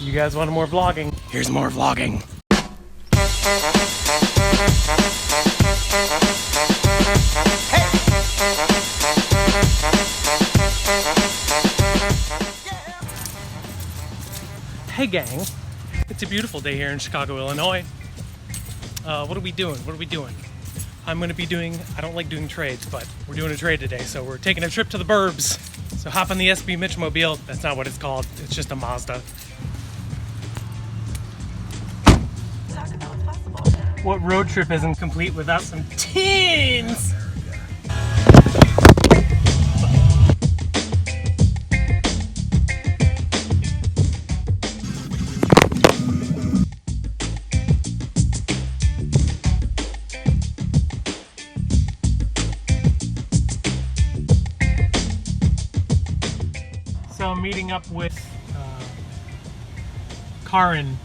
You guys wanted more vlogging? Here's more vlogging. Hey gang, it's a beautiful day here in Chicago, Illinois. What are we doing? I'm gonna be doing, I don't like doing trades, but we're doing a trade today, so we're taking a trip to the burbs. So hop on the SB Mitchmobile. That's not what it's called, it's just a Mazda. What road trip isn't complete without some tins? So I'm meeting up with Karin,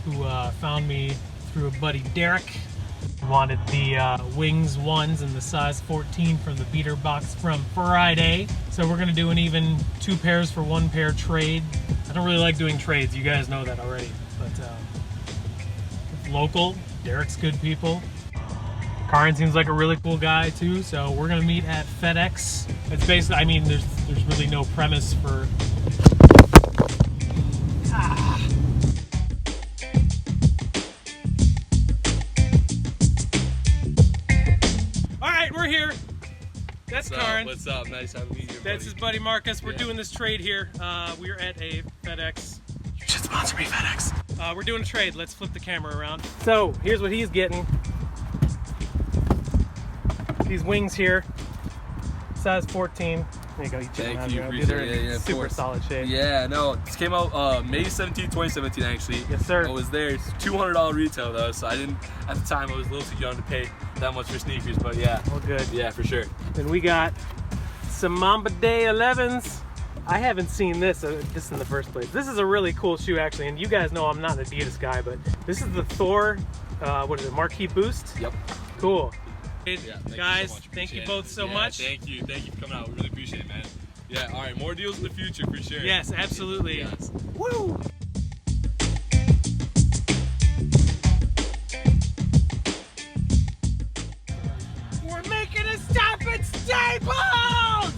who found me through a buddy Derek. He wanted the wings ones in the size 14 from the beater box from Friday. So we're gonna do an even 2 pairs for 1 pair trade. I don't really like doing trades, you guys know that already. But local, Derek's good people. Karin seems like a really cool guy too, so we're gonna meet at FedEx. It's basically, I mean, there's really no premise for. All right, we're here. That's Karin. What's up? Nice to meet you. That's his buddy Marcus. We're doing this trade here. We're at a FedEx. You should sponsor me, FedEx. We're doing a trade. Let's flip the camera around. So here's what he's getting. These wings here, size 14. There you go. You Thank you. These are in super solid shape. Yeah, no, this came out May 17, 2017 actually. Yes, sir. I was there. It's $200 retail though, so I didn't, at the time I was a little too young to pay that much for sneakers, but yeah. Well, good. Yeah, for sure. Then we got some Mamba Day 11s. I haven't seen this in the first place. This is a really cool shoe actually, and you guys know I'm not an Adidas guy, but this is the Thor, what is it, Marquee Boost? Yep. Cool. Yeah, guys, thank you both so much. Thank you for coming out. We really appreciate it, man. Yeah, all right, more deals in the future for sure. Yes, absolutely. Yes. Woo! We're making a stop at Staples!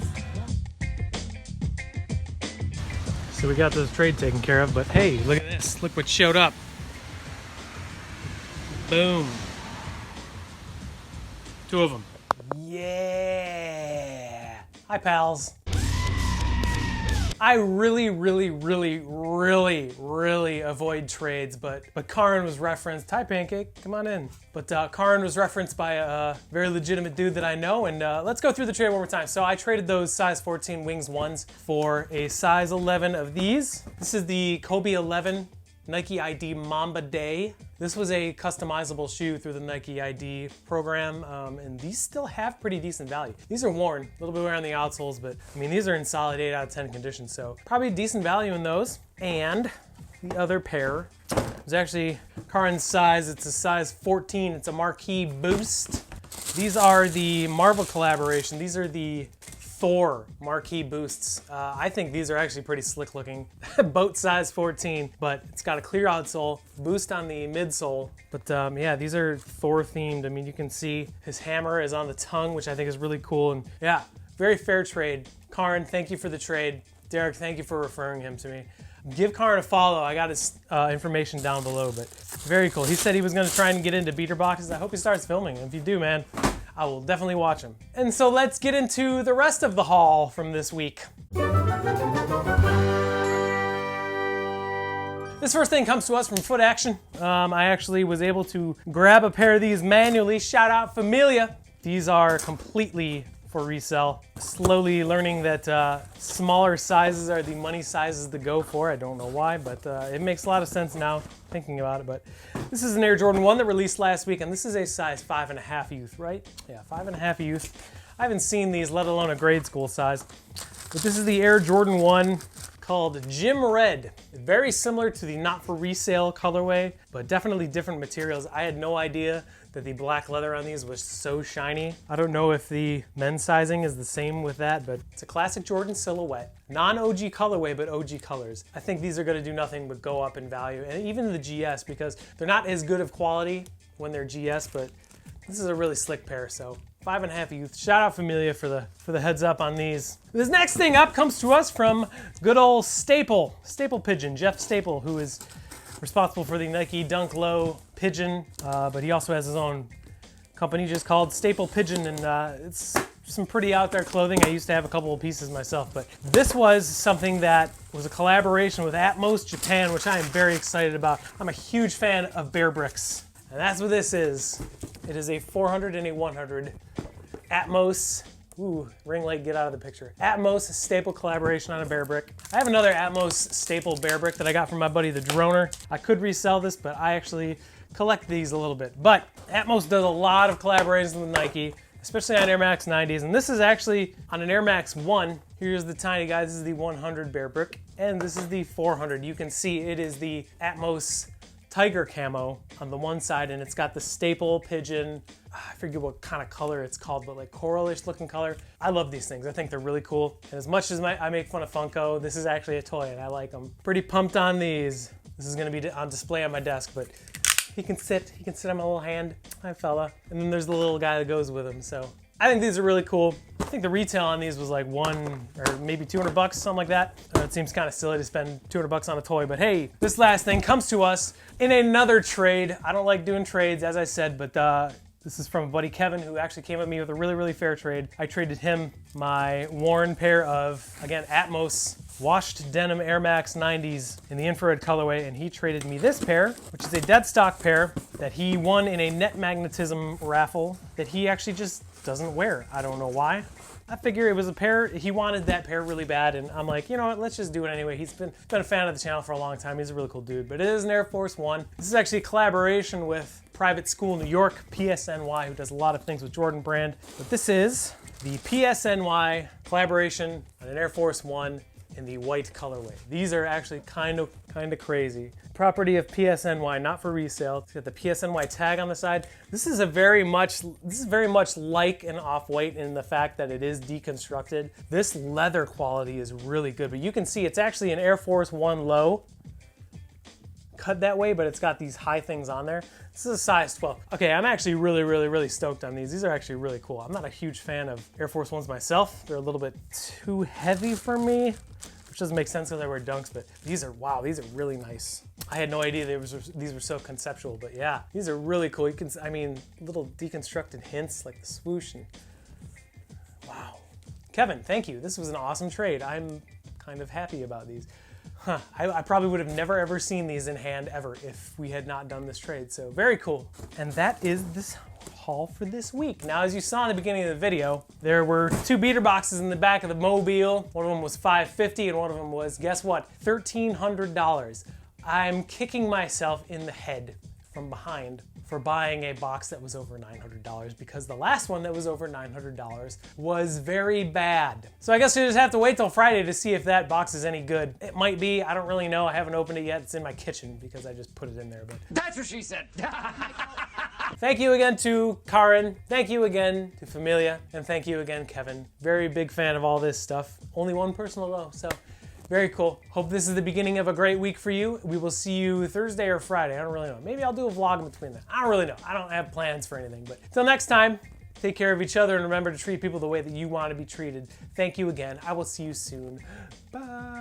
So we got this trade taken care of, but hey, look at this. Look what showed up. Boom. 2 of them. Yeah. Hi, pals. I really avoid trades, but Karin was referenced. Hi, Pancake. Come on in. But Karin was referenced by a very legitimate dude that I know, and let's go through the trade one more time. So I traded those size 14 wings ones for a size 11 of these. This is the Kobe 11 Nike ID Mamba Day. This was a customizable shoe through the Nike ID program, and these still have pretty decent value. These are worn, a little bit wear on the outsoles, but I mean, these are in solid 8 out of 10 condition, so probably decent value in those. And the other pair is actually Karin's size. It's a size 14. It's a Marquee Boost. These are the Marvel collaboration. These are the Thor Marquee Boosts. I think these are actually pretty slick looking. Boat size 14, but it's got a clear outsole, boost on the midsole. But yeah, these are Thor themed. I mean, you can see his hammer is on the tongue, which I think is really cool. And yeah, very fair trade. Karin, thank you for the trade. Derek, thank you for referring him to me. Give Karin a follow. I got his information down below, but very cool. He said he was gonna try and get into beater boxes. I hope he starts filming. If you do, man, I will definitely watch him. And so let's get into the rest of the haul from this week. This first thing comes to us from Footaction. I actually was able to grab a pair of these manually. Shout out Familia. These are completely for resale. Slowly learning that smaller sizes are the money sizes to go for. I don't know why, but it makes a lot of sense now thinking about it. But this is an Air Jordan 1 that released last week, and this is a size 5.5 youth, right? Yeah, 5.5 youth. I haven't seen these, let alone a grade school size. But this is the Air Jordan 1 called Gym Red. Very similar to the not for resale colorway, but definitely different materials. I had no idea that the black leather on these was so shiny. I don't know if the men's sizing is the same with that, but it's a classic Jordan silhouette. Non-OG colorway, but OG colors. I think these are gonna do nothing but go up in value, and even the GS, because they're not as good of quality when they're GS, but this is a really slick pair, so 5.5 youth. Shout out Familia for the heads up on these. This next thing up comes to us from good old Staple Pigeon, Jeff Staple, who is responsible for the Nike Dunk Low Pigeon, but he also has his own company just called Staple Pigeon, and it's some pretty out there clothing. I used to have a couple of pieces myself, but this was something that was a collaboration with Atmos Japan, which I am very excited about. I'm a huge fan of Bearbricks, and that's what this is. It is a 400 and a 100 Atmos, ooh, ring light, get out of the picture. Atmos Staple collaboration on a Bearbrick. I have another Atmos Staple Bearbrick that I got from my buddy the Droner. I could resell this, but I actually collect these a little bit. But Atmos does a lot of collaborations with Nike, especially on Air Max 90s, and this is actually on an Air Max 1. Here's the tiny guy, this is the 100 Bearbrick, and this is the 400. You can see it is the Atmos tiger camo on the one side, and it's got the Staple Pigeon, I forget what kind of color it's called, but like coralish looking color. I love these things. I think they're really cool. And as much as I make fun of Funko, this is actually a toy and I like them. Pretty pumped on these. This is gonna be on display on my desk, but he can sit on my little hand. Hi fella. And then there's the little guy that goes with him. So I think these are really cool. I think the retail on these was like $100 or maybe $200, something like that. It seems kind of silly to spend $200 on a toy, but hey, this last thing comes to us in another trade. I don't like doing trades, as I said, but this is from a buddy Kevin, who actually came at me with a really, really fair trade. I traded him my worn pair of, again, Atmos washed denim Air Max 90s in the infrared colorway, and he traded me this pair, which is a dead stock pair that he won in a net magnetism raffle that he actually just doesn't wear. I don't know why. I figure it was a pair, he wanted that pair really bad, and I'm like, you know what, let's just do it anyway. He's been a fan of the channel for a long time. He's a really cool dude, but it is an Air Force One. This is actually a collaboration with Private School New York, PSNY, who does a lot of things with Jordan brand. But this is the PSNY collaboration on an Air Force One in the white colorway. These are actually kind of crazy. Property of PSNY, not for resale. It's got the PSNY tag on the side. This is very much like an Off-White in the fact that it is deconstructed. This leather quality is really good, but you can see it's actually an Air Force One low, cut that way, but it's got these high things on there. This is a size 12. Okay, I'm actually really stoked on these. These are actually really cool. I'm not a huge fan of Air Force Ones myself. They're a little bit too heavy for me, which doesn't make sense because I wear Dunks, but these are, wow, these are really nice. I had no idea these were so conceptual, but yeah, these are really cool. You can, I mean, little deconstructed hints like the swoosh and, wow. Kevin, thank you. This was an awesome trade. I'm kind of happy about these. Huh, I probably would have never ever seen these in hand ever if we had not done this trade, so very cool. And that is this haul for this week. Now, as you saw in the beginning of the video, there were 2 beater boxes in the back of the Mobile. One of them was $550 and one of them was, guess what, $1,300. I'm kicking myself in the head from behind for buying a box that was over $900 because the last one that was over $900 was very bad. So I guess you just have to wait till Friday to see if that box is any good. It might be, I don't really know. I haven't opened it yet. It's in my kitchen because I just put it in there, but. That's what she said. Thank you again to Karin. Thank you again to Familia. And thank you again, Kevin. Very big fan of all this stuff. Only one person will know, so. Very cool. Hope this is the beginning of a great week for you. We will see you Thursday or Friday. I don't really know. Maybe I'll do a vlog in between that. I don't really know. I don't have plans for anything. But until next time, take care of each other and remember to treat people the way that you want to be treated. Thank you again. I will see you soon. Bye.